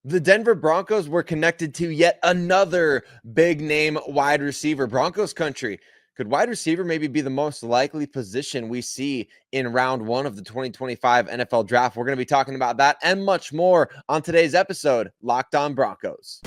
The Denver Broncos were connected to yet another big name wide receiver. Broncos Country. Could wide receiver maybe be the most likely position we see in round one of the 2025 NFL draft? We're going to be talking about that and much more on today's episode, Locked On Broncos.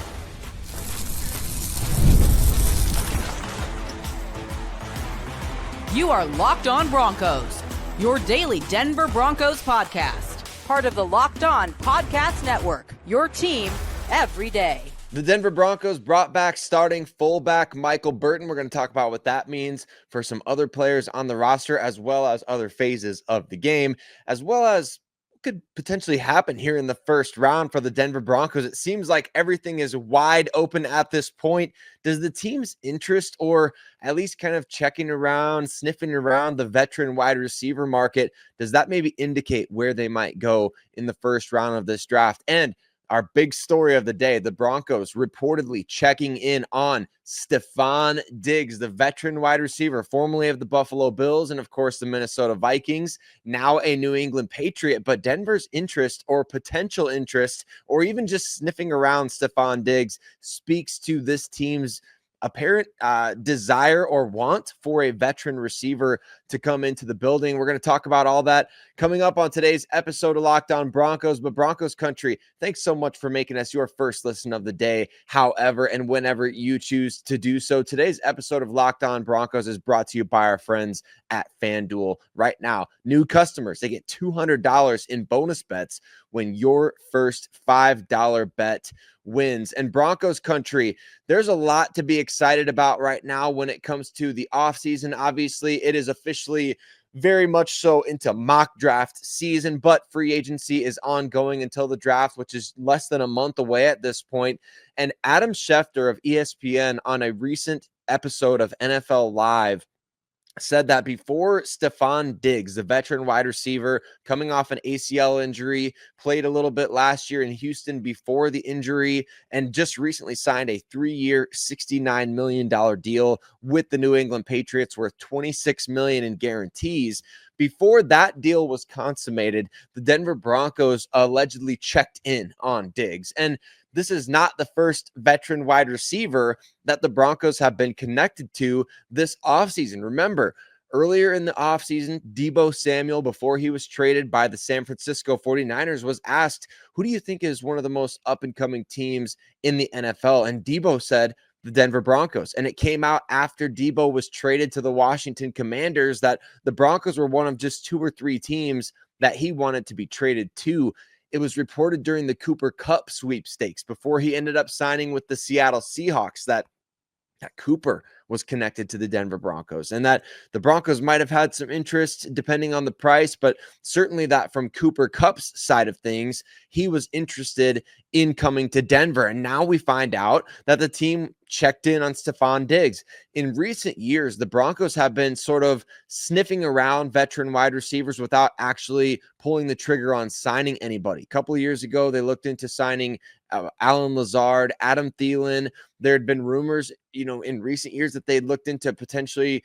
You are Locked On Broncos, your daily Denver Broncos podcast. Part of the Locked On Podcast Network, your team every day. The Denver Broncos brought back starting fullback Michael Burton. We're going to talk about what that means for some other players on the roster, as well as other phases of the game, as well as could potentially happen here in the first round for the Denver Broncos. It seems like everything is wide open at this point. Does the team's interest, or at least kind of checking around, sniffing around the veteran wide receiver market, does that maybe indicate where they might go in the first round of this draft? And our big story of the day, the Broncos reportedly checking in on Stefon Diggs, the veteran wide receiver, formerly of the Buffalo Bills and, of course, the Minnesota Vikings, now a New England Patriot. But Denver's interest or potential interest, or even just sniffing around Stefon Diggs, speaks to this team's apparent desire or want for a veteran receiver to come into the building. We're going to talk about all that coming up on today's episode of Locked On Broncos. But Broncos Country, thanks so much for making us your first listen of the day, however and whenever you choose to do so. Today's episode of Locked On Broncos is brought to you by our friends at FanDuel. Right now, new customers, they get $200 in bonus bets when your first $5 bet wins. And Broncos Country, there's a lot to be excited about right now when it comes to the offseason. Obviously, it is officially very much so into mock draft season, but free agency is ongoing until the draft, which is less than a month away at this point. And Adam Schefter of ESPN, on a recent episode of NFL Live, said that before Stefon Diggs, the veteran wide receiver coming off an ACL injury, played a little bit last year in Houston before the injury, and just recently signed a 3-year, $69 million deal with the New England Patriots worth $26 million in guarantees. Before that deal was consummated, the Denver Broncos allegedly checked in on Diggs. And this is not the first veteran wide receiver that the Broncos have been connected to this offseason. Remember, earlier in the offseason, Deebo Samuel, before he was traded by the San Francisco 49ers, was asked, who do you think is one of the most up-and-coming teams in the NFL? And Deebo said, the Denver Broncos. And it came out after Deebo was traded to the Washington Commanders that the Broncos were one of just 2 or 3 teams that he wanted to be traded to. It was reported during the Cooper Cup sweepstakes before he ended up signing with the Seattle Seahawks that Cooper was connected to the Denver Broncos, and that the Broncos might have had some interest depending on the price, but certainly that from Cooper Cup's side of things, he was interested in coming to Denver. And now we find out that the team checked in on Stefon Diggs. In recent years, the Broncos have been sort of sniffing around veteran wide receivers without actually pulling the trigger on signing anybody. A couple of years ago, they looked into signing Allen Lazard, Adam Thielen. There had been rumors, in recent years that they looked into potentially,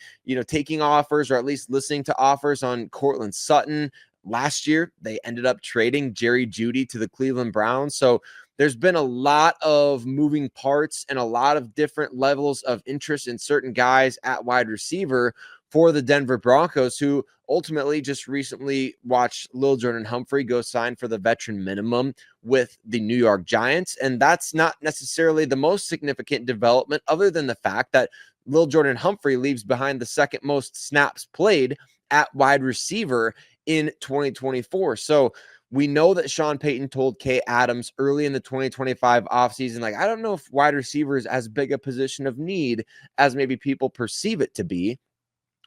taking offers or at least listening to offers on Courtland Sutton. Last year, they ended up trading Jerry Jeudy to the Cleveland Browns. So there's been a lot of moving parts and a lot of different levels of interest in certain guys at wide receiver for the Denver Broncos, who ultimately just recently watched Lil Jordan Humphrey go sign for the veteran minimum with the New York Giants. And that's not necessarily the most significant development, other than the fact that Lil Jordan Humphrey leaves behind the second most snaps played at wide receiver in 2024. So we know that Sean Payton told Kay Adams early in the 2025 offseason, I don't know if wide receiver is as big a position of need as maybe people perceive it to be.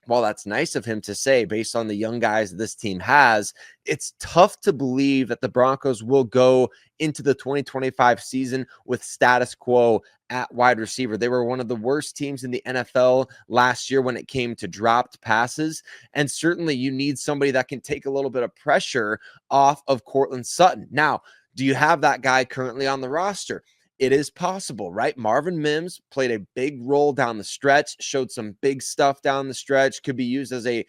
While that's nice of him to say based on the young guys this team has, it's tough to believe that the Broncos will go into the 2025 season with status quo at wide receiver. They were one of the worst teams in the NFL last year when it came to dropped passes. And certainly you need somebody that can take a little bit of pressure off of Courtland Sutton. Now, do you have that guy currently on the roster? it is possible, right? Marvin Mims played a big role down the stretch, showed some big stuff down the stretch, could be used as a,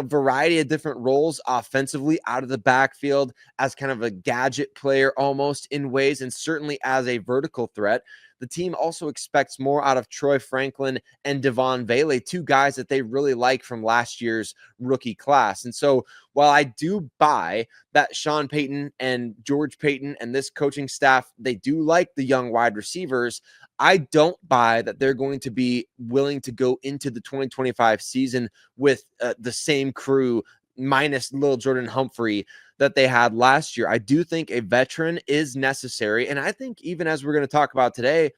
variety of different roles offensively out of the backfield as kind of a gadget player almost in ways, and certainly as a vertical threat. The team also expects more out of Troy Franklin and Devon Vele, two guys that they really like from last year's rookie class. And so while I do buy that Sean Payton and George Payton and this coaching staff, they do like the young wide receivers, I don't buy that they're going to be willing to go into the 2025 season with the same crew minus Lil Jordan Humphrey that they had last year. I do think a veteran is necessary. And I think even as we're going to talk about today,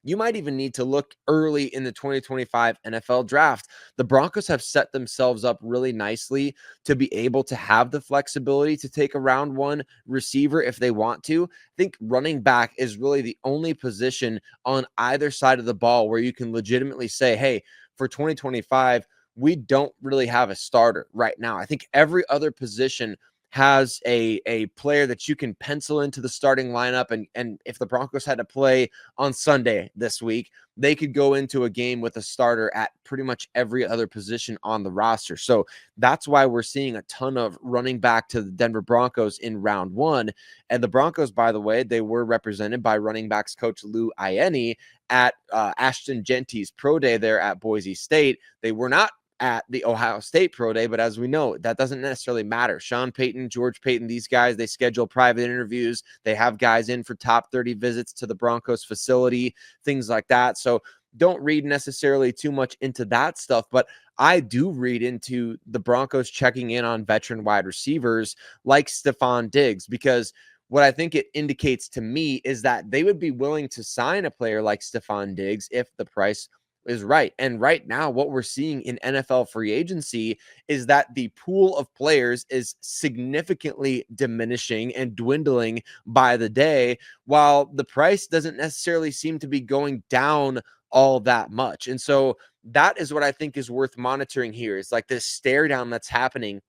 you might even need to look early in the 2025 NFL draft. The Broncos have set themselves up really nicely to be able to have the flexibility to take a round one receiver if they want to. I think running back is really the only position on either side of the ball where you can legitimately say, hey, for 2025, we don't really have a starter right now. I think every other position has a player that you can pencil into the starting lineup. And if the Broncos had to play on Sunday this week, they could go into a game with a starter at pretty much every other position on the roster. So that's why we're seeing a ton of running back to the Denver Broncos in round one. And the Broncos, by the way, they were represented by running backs coach Lou Iene at Ashton Genty's pro day there at Boise State. They were not at the Ohio State Pro Day, but as we know, that doesn't necessarily matter. Sean Payton, George Payton, these guys, they schedule private interviews. They have guys in for top 30 visits to the Broncos facility, things like that. So don't read necessarily too much into that stuff, but I do read into the Broncos checking in on veteran wide receivers like Stefon Diggs, because what I think it indicates to me is that they would be willing to sign a player like Stefon Diggs if the price is right. And right now, what we're seeing in NFL free agency is that the pool of players is significantly diminishing and dwindling by the day, while the price doesn't necessarily seem to be going down all that much. And so that is what I think is worth monitoring here. It's like this stare down that's happening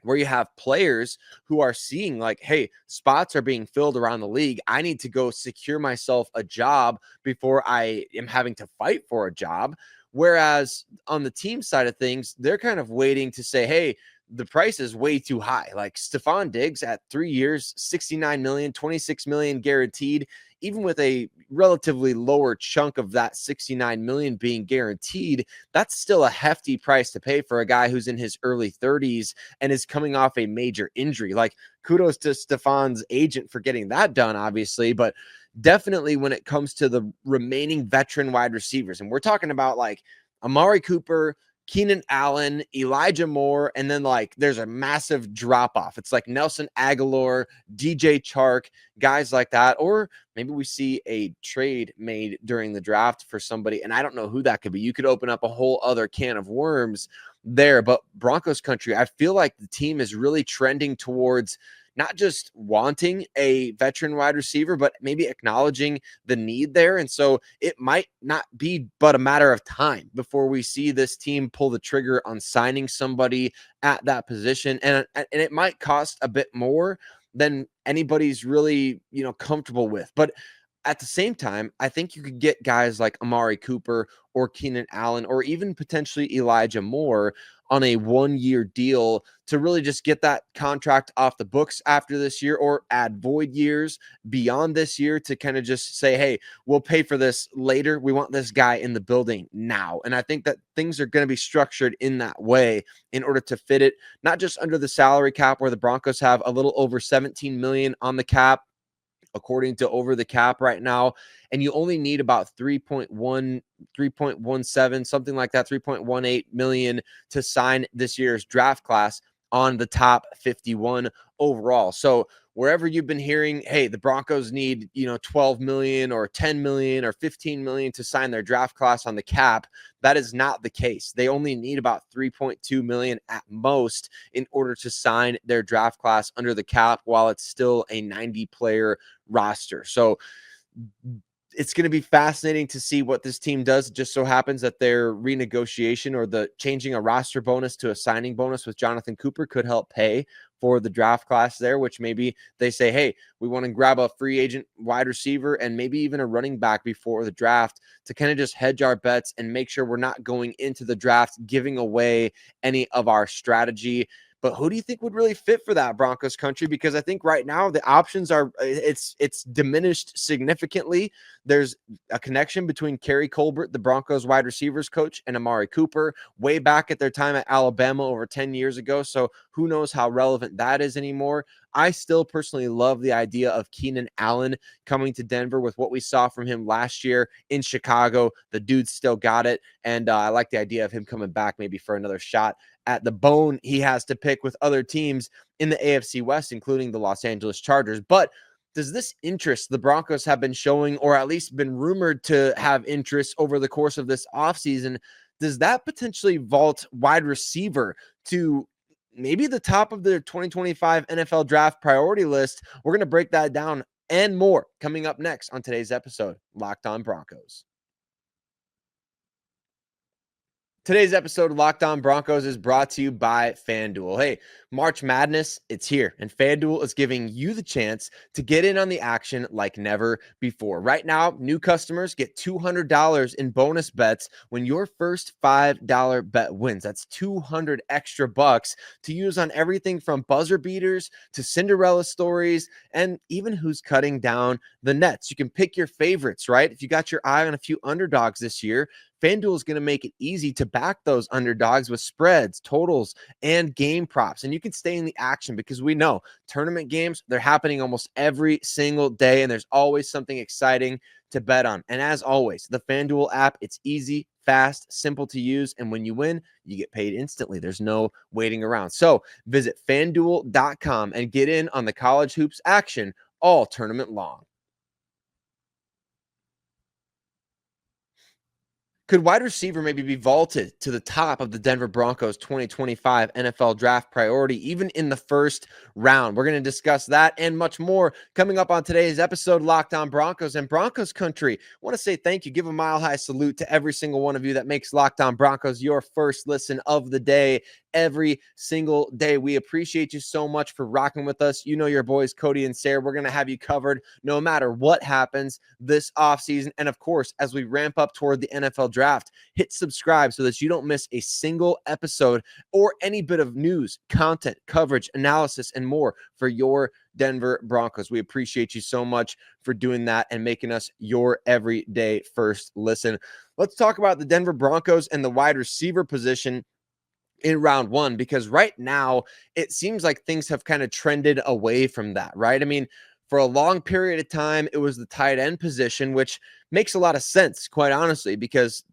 where you have players who are seeing like, hey, spots are being filled around the league. I need to go secure myself a job before I am having to fight for a job. Whereas on the team side of things, they're kind of waiting to say, hey, the price is way too high. Like Stefon Diggs at 3 years, 69 million, 26 million guaranteed, even with a relatively lower chunk of that 69 million being guaranteed, that's still a hefty price to pay for a guy who's in his early 30s and is coming off a major injury. Like, kudos to Stefon's agent for getting that done, obviously, but definitely when it comes to the remaining veteran wide receivers, and we're talking about like Amari Cooper, Keenan Allen, Elijah Moore, and then like there's a massive drop off. It's like Nelson Aguilar, DJ Chark, guys like that. Or maybe we see a trade made during the draft for somebody, and I don't know who that could be. You could open up a whole other can of worms there. But Broncos country, I feel like the team is really trending towards not just wanting a veteran wide receiver, but maybe acknowledging the need there. And so it might not be but a matter of time before we see this team pull the trigger on signing somebody at that position. And it might cost a bit more than anybody's really, comfortable with. But at the same time, I think you could get guys like Amari Cooper or Keenan Allen or even potentially Elijah Moore on a 1-year deal to really just get that contract off the books after this year, or add void years beyond this year to kind of just say, hey, we'll pay for this later. We want this guy in the building now. And I think that things are going to be structured in that way in order to fit it, not just under the salary cap where the Broncos have a little over 17 million on the cap, according to Over the Cap right now. And you only need about 3.17, something like that, 3.18 million to sign this year's draft class on the top 51 overall. So wherever you've been hearing, hey, the Broncos need, 12 million or 10 million or 15 million to sign their draft class on the cap, that is not the case. They only need about 3.2 million at most in order to sign their draft class under the cap while it's still a 90-player roster. So it's going to be fascinating to see what this team does. It just so happens that their renegotiation or the changing a roster bonus to a signing bonus with Jonathan Cooper could help pay for the draft class there, which maybe they say, hey, we want to grab a free agent wide receiver and maybe even a running back before the draft to kind of just hedge our bets and make sure we're not going into the draft giving away any of our strategy. But who do you think would really fit for that, Broncos country? Because I think right now the options are it's diminished significantly. There's a connection between Kerry Colbert, the Broncos wide receivers coach, and Amari Cooper way back at their time at Alabama over 10 years ago. So who knows how relevant that is anymore. I still personally love the idea of Keenan Allen coming to Denver with what we saw from him last year in Chicago. The dude still got it. And I like the idea of him coming back maybe for another shot at the bone he has to pick with other teams in the AFC West, including the Los Angeles Chargers. But does this interest the Broncos have been showing, or at least been rumored to have interest over the course of this offseason, does that potentially vault wide receiver to maybe the top of the 2025 NFL draft priority list? We're going to break that down and more coming up next on today's episode, Locked On Broncos. Today's episode of Locked On Broncos is brought to you by FanDuel. Hey, March Madness, it's here, and FanDuel is giving you the chance to get in on the action like never before. Right now, new customers get $200 in bonus bets when your first $5 bet wins. That's 200 extra bucks to use on everything from buzzer beaters to Cinderella stories and even who's cutting down the nets. You can pick your favorites, right? If you got your eye on a few underdogs this year, FanDuel is going to make it easy to back those underdogs with spreads, totals, and game props. And you can stay in the action because we know tournament games, they're happening almost every single day, and there's always something exciting to bet on. And as always, the FanDuel app, it's easy, fast, simple to use, and when you win, you get paid instantly. There's no waiting around. So visit FanDuel.com and get in on the college hoops action all tournament long. Could wide receiver maybe be vaulted to the top of the Denver Broncos 2025 NFL draft priority, even in the first round? We're going to discuss that and much more coming up on today's episode, Locked On Broncos and Broncos Country. I want to say thank you, give a mile-high salute to every single one of you that makes Locked On Broncos your first listen of the day every single day. We appreciate you so much for rocking with us. You know your boys, Cody and Sayre. We're going to have you covered no matter what happens this offseason. And of course, as we ramp up toward the NFL draft, hit subscribe so that you don't miss a single episode or any bit of news, content, coverage, analysis, and more for your Denver Broncos. We appreciate you so much for doing that and making us your everyday first listen. Let's talk about the Denver Broncos and the wide receiver position in round one, because right now it seems like things have kind of trended away from that, right? I mean, for a long period of time, it was the tight end position, which makes a lot of sense, quite honestly, because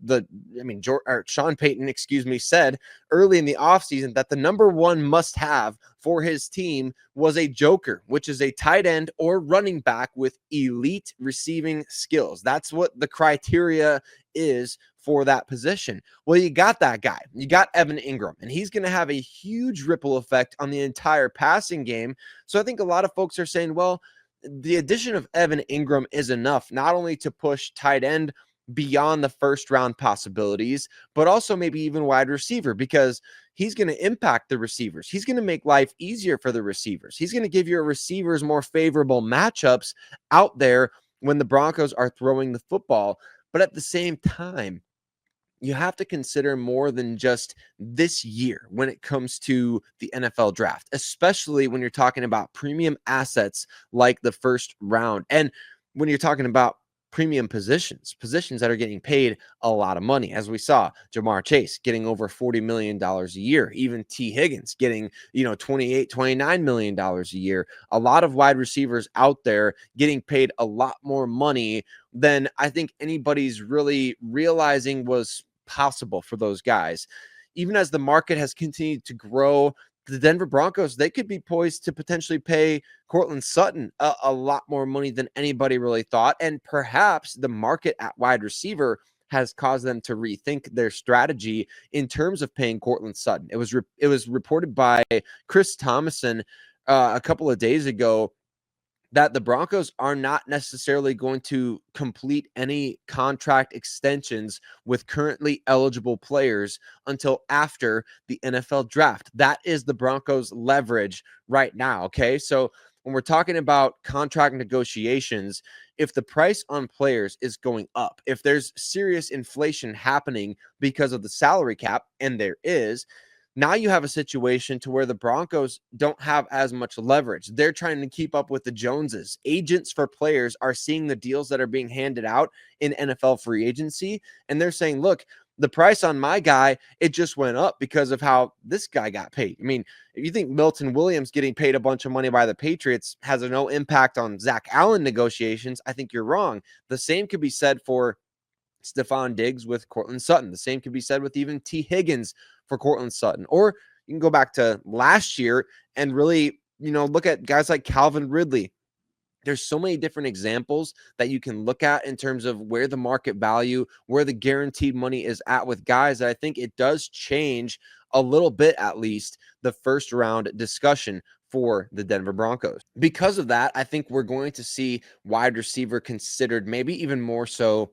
Sean Payton, said early in the offseason that the number one must-have for his team was a joker, which is a tight end or running back with elite receiving skills. That's what the criteria is for that position. Well, you got that guy. You got Evan Ingram, and he's going to have a huge ripple effect on the entire passing game. So I think a lot of folks are saying, well, the addition of Evan Ingram is enough, not only to push tight end beyond the first round possibilities, but also maybe even wide receiver, because he's going to impact the receivers. He's going to make life easier for the receivers. He's going to give your receivers more favorable matchups out there when the Broncos are throwing the football. But at the same time, you have to consider more than just this year when it comes to the NFL draft, especially when you're talking about premium assets like the first round. And when you're talking about premium positions that are getting paid a lot of money, as we saw Jamar Chase getting over $40 million a year, even T. Higgins getting, $29 million a year. A lot of wide receivers out there getting paid a lot more money than I think anybody's really realizing was possible for those guys. Even as the market has continued to grow, the Denver Broncos, they could be poised to potentially pay Courtland Sutton a lot more money than anybody really thought. And perhaps the market at wide receiver has caused them to rethink their strategy in terms of paying Courtland Sutton. It was reported by Chris Thomason a couple of days ago that the Broncos are not necessarily going to complete any contract extensions with currently eligible players until after the NFL draft. That is the Broncos' leverage right now, okay? So when we're talking about contract negotiations, if the price on players is going up, if there's serious inflation happening because of the salary cap, and there is, now you have a situation to where the Broncos don't have as much leverage. They're trying to keep up with the Joneses. Agents for players are seeing the deals that are being handed out in NFL free agency, and they're saying, look, the price on my guy, it just went up because of how this guy got paid. I mean, if you think Milton Williams getting paid a bunch of money by the Patriots has no impact on Zach Allen negotiations, I think you're wrong. The same could be said for Stefon Diggs with Courtland Sutton. The same could be said with even T. Higgins for Courtland Sutton. Or you can go back to last year and really, look at guys like Calvin Ridley. There's so many different examples that you can look at in terms of where the market value, where the guaranteed money is at with guys. I think it does change a little bit, at least, the first round discussion for the Denver Broncos. Because of that, I think we're going to see wide receiver considered maybe even more so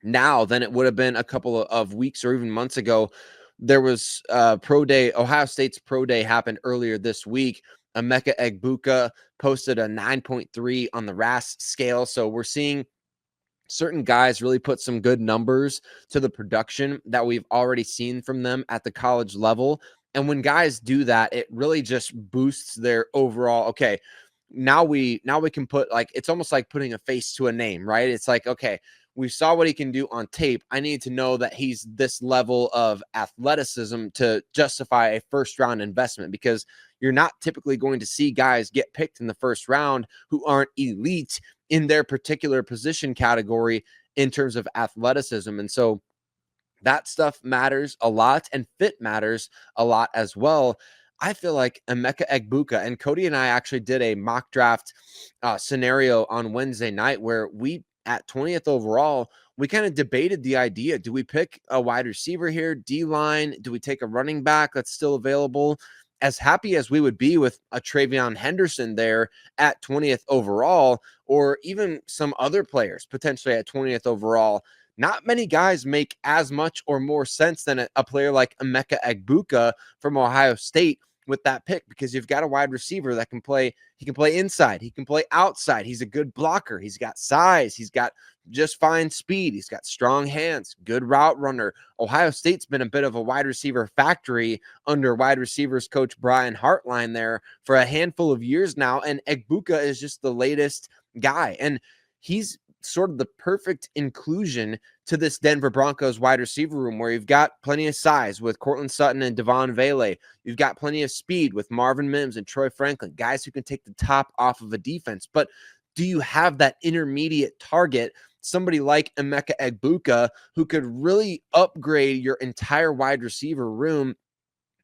now than it would have been a couple of weeks or even months ago. There was pro day. Ohio State's pro day happened earlier this week. Emeka Eggbuka posted a 9.3 on the RAS scale. So we're seeing certain guys really put some good numbers to the production that we've already seen from them at the college level. And when guys do that, it really just boosts their overall, okay, now we can put, like, it's almost like putting a face to a name, right? It's like, okay, we saw what he can do on tape. I need to know that he's this level of athleticism to justify a first round investment, because you're not typically going to see guys get picked in the first round who aren't elite in their particular position category in terms of athleticism. And so that stuff matters a lot, and fit matters a lot as well. I feel like Emeka Eggbuka, and Cody and I actually did a mock draft scenario on Wednesday night where we, at 20th overall, we kind of debated the idea. Do we pick a wide receiver here, D-line? Do we take a running back that's still available? As happy as we would be with a Travion Henderson there at 20th overall, or even some other players potentially at 20th overall, not many guys make as much or more sense than a player like Emeka Egbuka from Ohio State with that pick, because you've got a wide receiver that can play. He can play inside. He can play outside. He's a good blocker. He's got size. He's got just fine speed. He's got strong hands, good route runner. Ohio State's been a bit of a wide receiver factory under wide receivers coach Brian Hartline there for a handful of years now. And Eggbuka is just the latest guy. And he's sort of the perfect inclusion to this Denver Broncos wide receiver room, where you've got plenty of size with Courtland Sutton and Devon Vele. You've got plenty of speed with Marvin Mims and Troy Franklin, guys who can take the top off of a defense. But do you have that intermediate target, somebody like Emeka Egbuka, who could really upgrade your entire wide receiver room,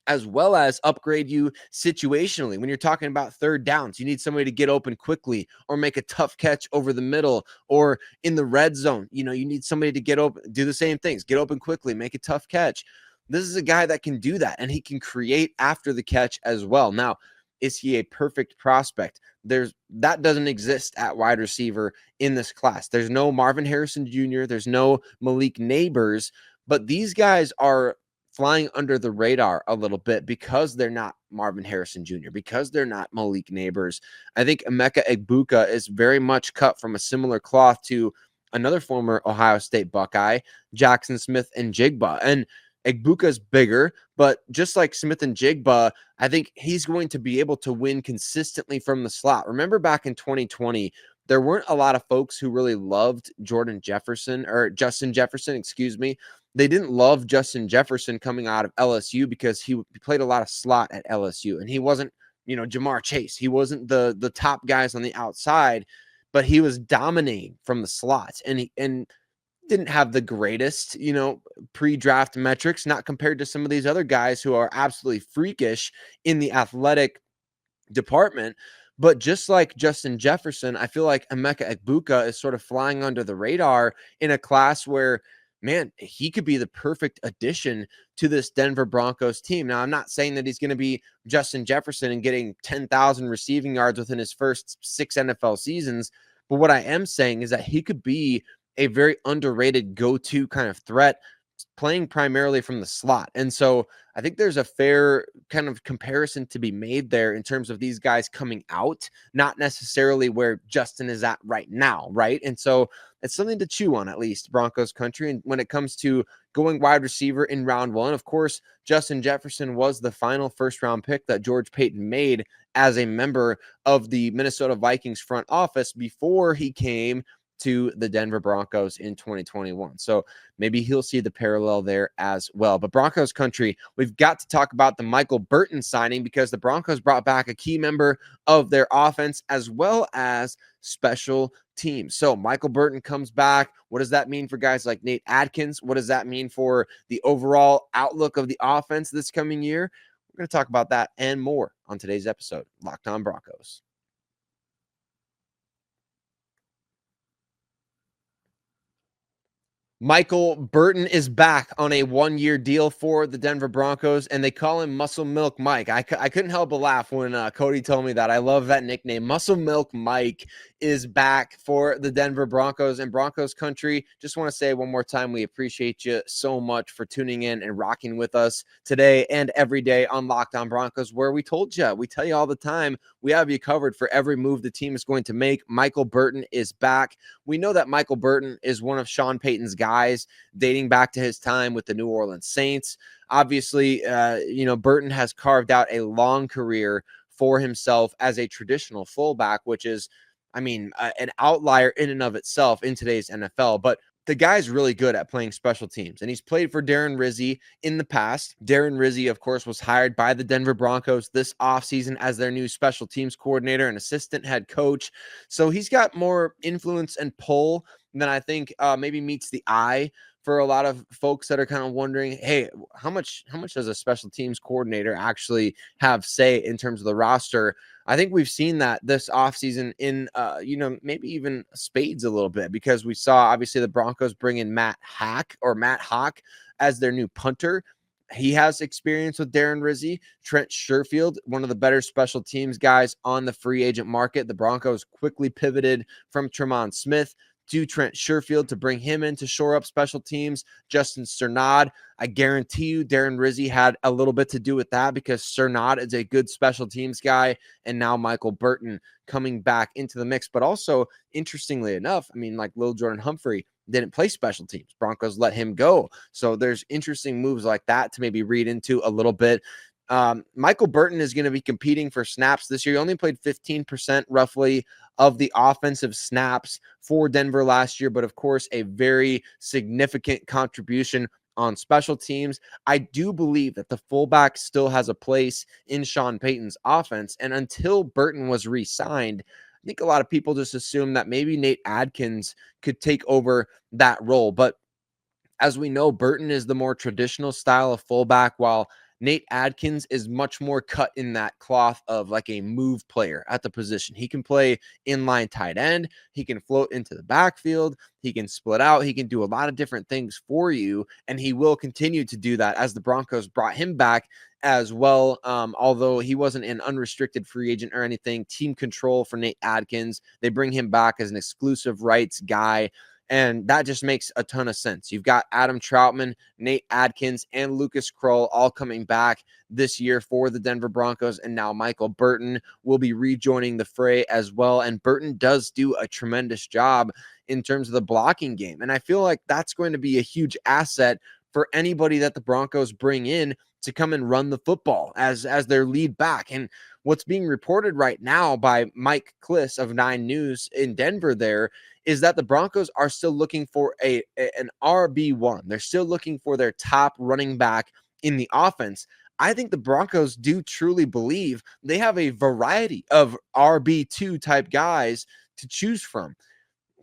as well as upgrade you situationally? When you're talking about third downs, you need somebody to get open quickly or make a tough catch over the middle, or in the red zone, you need somebody to get open, do the same things, get open quickly, make a tough catch. This is a guy that can do that, and he can create after the catch as well. Now, is he a perfect prospect? That doesn't exist at wide receiver in this class. There's no Marvin Harrison Jr., there's no Malik Neighbors, but these guys are flying under the radar a little bit because they're not Marvin Harrison Jr., because they're not Malik Neighbors. I think Emeka Egbuka is very much cut from a similar cloth to another former Ohio State Buckeye, Jackson Smith-Njigba. And Egbuka's bigger, but just like Smith-Njigba, I think he's going to be able to win consistently from the slot. Remember back in 2020, there weren't a lot of folks who really loved Justin Jefferson, They didn't love Justin Jefferson coming out of LSU because he played a lot of slot at LSU, and he wasn't, Jamar Chase. He wasn't the top guys on the outside, but he was dominating from the slot, and didn't have the greatest, pre-draft metrics, not compared to some of these other guys who are absolutely freakish in the athletic department. But just like Justin Jefferson, I feel like Emeka Egbuka is sort of flying under the radar in a class where man, he could be the perfect addition to this Denver Broncos team. Now, I'm not saying that he's going to be Justin Jefferson and getting 10,000 receiving yards within his first 6 NFL seasons, but what I am saying is that he could be a very underrated go-to kind of threat, playing primarily from the slot. And so I think there's a fair kind of comparison to be made there in terms of these guys coming out, not necessarily where Justin is at right now, right? And so it's something to chew on, at least, Broncos country. And when it comes to going wide receiver in round one, of course, Justin Jefferson was the final first-round pick that George Payton made as a member of the Minnesota Vikings front office before he came to the Denver Broncos in 2021. So maybe he'll see the parallel there as well. But Broncos country, we've got to talk about the Michael Burton signing because the Broncos brought back a key member of their offense as well as special teams. So Michael Burton comes back. What does that mean for guys like Nate Adkins? What does that mean for the overall outlook of the offense this coming year? We're going to talk about that and more on today's episode, Locked On Broncos. Michael Burton is back on a one-year deal for the Denver Broncos, and they call him Muscle Milk Mike. I couldn't help but laugh when Cody told me that. I love that nickname. Muscle Milk Mike is back for the Denver Broncos and Broncos country. Just want to say one more time, we appreciate you so much for tuning in and rocking with us today and every day on Locked On Broncos, where we tell you all the time, we have you covered for every move the team is going to make. Michael Burton is back. We know that Michael Burton is one of Sean Payton's guys dating back to his time with the New Orleans Saints. Obviously, Burton has carved out a long career for himself as a traditional fullback, which is, an outlier in and of itself in today's NFL. But the guy's really good at playing special teams, and he's played for Darren Rizzi in the past. Darren Rizzi, of course, was hired by the Denver Broncos this offseason as their new special teams coordinator and assistant head coach. So he's got more influence and pull than I think maybe meets the eye for a lot of folks that are kind of wondering, hey, how much does a special teams coordinator actually have say in terms of the roster? I think we've seen that this offseason in, maybe even spades a little bit, because we saw obviously the Broncos bring in Matt Hawk as their new punter. He has experience with Darren Rizzi. Trent Sherfield, one of the better special teams guys on the free agent market. The Broncos quickly pivoted from Tremont Smith to Trent Sherfield to bring him in to shore up special teams. Justin Cernod, I guarantee you Darren Rizzi had a little bit to do with that, because Cernod is a good special teams guy. And now Michael Burton coming back into the mix. But also, interestingly enough, like Lil Jordan Humphrey didn't play special teams. Broncos let him go. So there's interesting moves like that to maybe read into a little bit. Michael Burton is going to be competing for snaps this year. He only played 15% roughly of the offensive snaps for Denver last year, but of course, a very significant contribution on special teams. I do believe that the fullback still has a place in Sean Payton's offense. And until Burton was re-signed, I think a lot of people just assumed that maybe Nate Adkins could take over that role. But as we know, Burton is the more traditional style of fullback, while Nate Adkins is much more cut in that cloth of like a move player at the position. He can play inline tight end. He can float into the backfield. He can split out. He can do a lot of different things for you, and he will continue to do that as the Broncos brought him back as well. Although he wasn't an unrestricted free agent or anything, team control for Nate Adkins. They bring him back as an exclusive rights guy. And that just makes a ton of sense. You've got Adam Troutman, Nate Adkins, and Lucas Kroll all coming back this year for the Denver Broncos. And now Michael Burton will be rejoining the fray as well. And Burton does do a tremendous job in terms of the blocking game. And I feel like that's going to be a huge asset for anybody that the Broncos bring in to come and run the football as their lead back. And what's being reported right now by Mike Kliss of 9 News in Denver there is that the Broncos are still looking for an RB1. They're still looking for their top running back in the offense. I think the Broncos do truly believe they have a variety of RB2 type guys to choose from.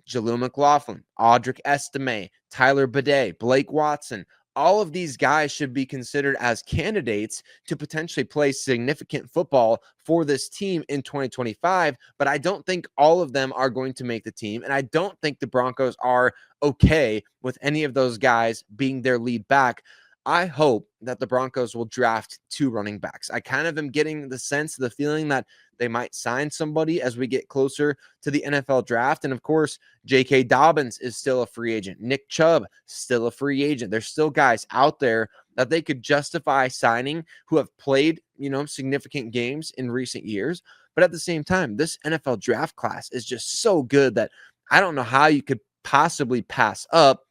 Jaleel McLaughlin, Audric Estime, Tyler Bidet, Blake Watson, all of these guys should be considered as candidates to potentially play significant football for this team in 2025. But I don't think all of them are going to make the team. And I don't think the Broncos are okay with any of those guys being their lead back. I hope that the Broncos will draft 2 running backs. I kind of am getting the sense, the feeling that they might sign somebody as we get closer to the NFL draft. And of course, J.K. Dobbins is still a free agent. Nick Chubb, still a free agent. There's still guys out there that they could justify signing who have played, significant games in recent years. But at the same time, this NFL draft class is just so good that I don't know how you could possibly pass up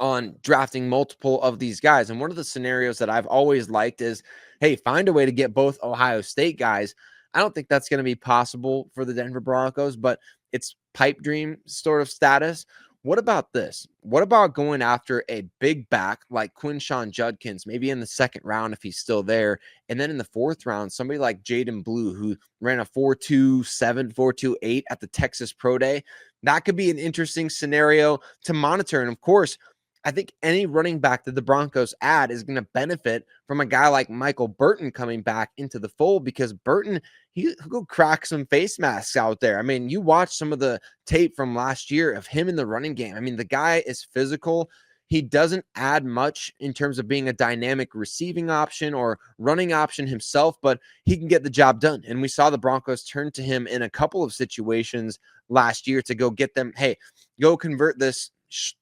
on drafting multiple of these guys. And one of the scenarios that I've always liked is, hey, find a way to get both Ohio State guys. I don't think that's going to be possible for the Denver Broncos, but it's pipe dream sort of status. What about this? What about going after a big back like Quinshon Judkins, maybe in the 2nd round if he's still there, and then in the 4th round, somebody like Jaden Blue, who ran a 4.27, 4.28 at the Texas Pro Day? That could be an interesting scenario to monitor. And of course, I think any running back that the Broncos add is going to benefit from a guy like Michael Burton coming back into the fold, because Burton, he'll go crack some face masks out there. I mean, you watch some of the tape from last year of him in the running game. I mean, the guy is physical. He doesn't add much in terms of being a dynamic receiving option or running option himself, but he can get the job done. And we saw the Broncos turn to him in a couple of situations last year to go get them, hey, go convert this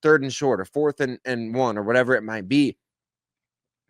3rd and short or 4th and 1 or whatever it might be.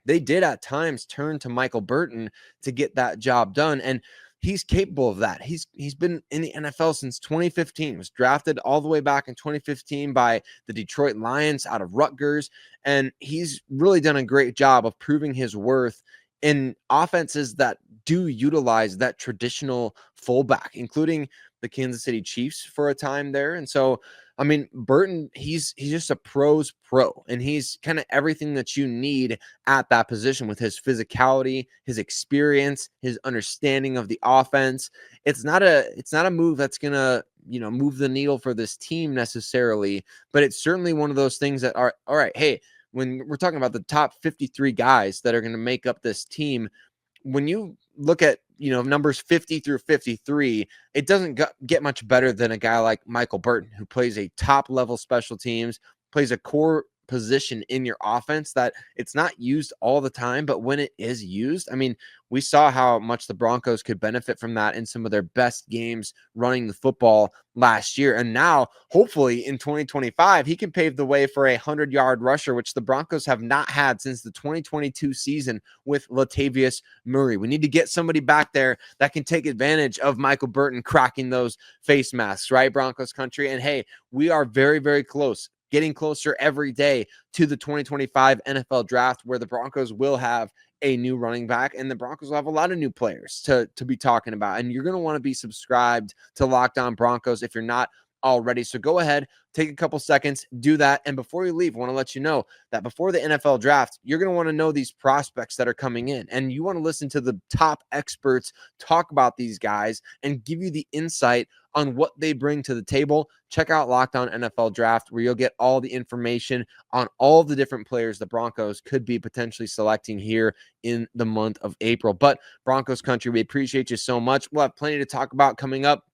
They did at times turn to Michael Burton to get that job done, and he's capable of that. He's been in the NFL since 2015. He was drafted all the way back in 2015 by the Detroit Lions out of Rutgers, and he's really done a great job of proving his worth in offenses that do utilize that traditional fullback, including the Kansas City Chiefs for a time there. And so, I mean, Burton, he's just a pro's pro, and he's kind of everything that you need at that position with his physicality, his experience, his understanding of the offense. It's not a move that's going to, move the needle for this team necessarily, but it's certainly one of those things that are, all right, hey, when we're talking about the top 53 guys that are going to make up this team, when you look at, numbers 50 through 53, it doesn't get much better than a guy like Michael Burton, who plays a top level special teams, plays a core position in your offense that it's not used all the time, but when it is used, I mean, we saw how much the Broncos could benefit from that in some of their best games running the football last year. And now, hopefully in 2025, he can pave the way for a 100-yard rusher, which the Broncos have not had since the 2022 season with Latavius Murray. We need to get somebody back there that can take advantage of Michael Burton cracking those face masks, right, Broncos country? And hey, we are very, very close, getting closer every day to the 2025 NFL draft, where the Broncos will have a new running back, and the Broncos will have a lot of new players to be talking about. And you're going to want to be subscribed to Locked On Broncos if you're not already. So go ahead, take a couple seconds, do that. And before you leave, I want to let you know that before the NFL draft, you're going to want to know these prospects that are coming in, and you want to listen to the top experts talk about these guys and give you the insight on what they bring to the table. Check out Locked On NFL Draft, where you'll get all the information on all the different players the Broncos could be potentially selecting here in the month of April. But Broncos country, we appreciate you so much. We'll have plenty to talk about coming up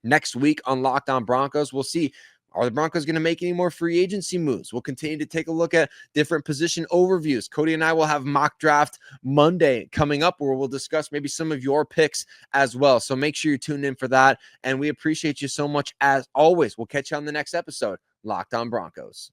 next week on Locked On Broncos. We'll see, are the Broncos going to make any more free agency moves? We'll continue to take a look at different position overviews. Cody and I will have mock draft Monday coming up, where we'll discuss maybe some of your picks as well. So make sure you tune in for that. And we appreciate you so much as always. We'll catch you on the next episode. Locked On Broncos.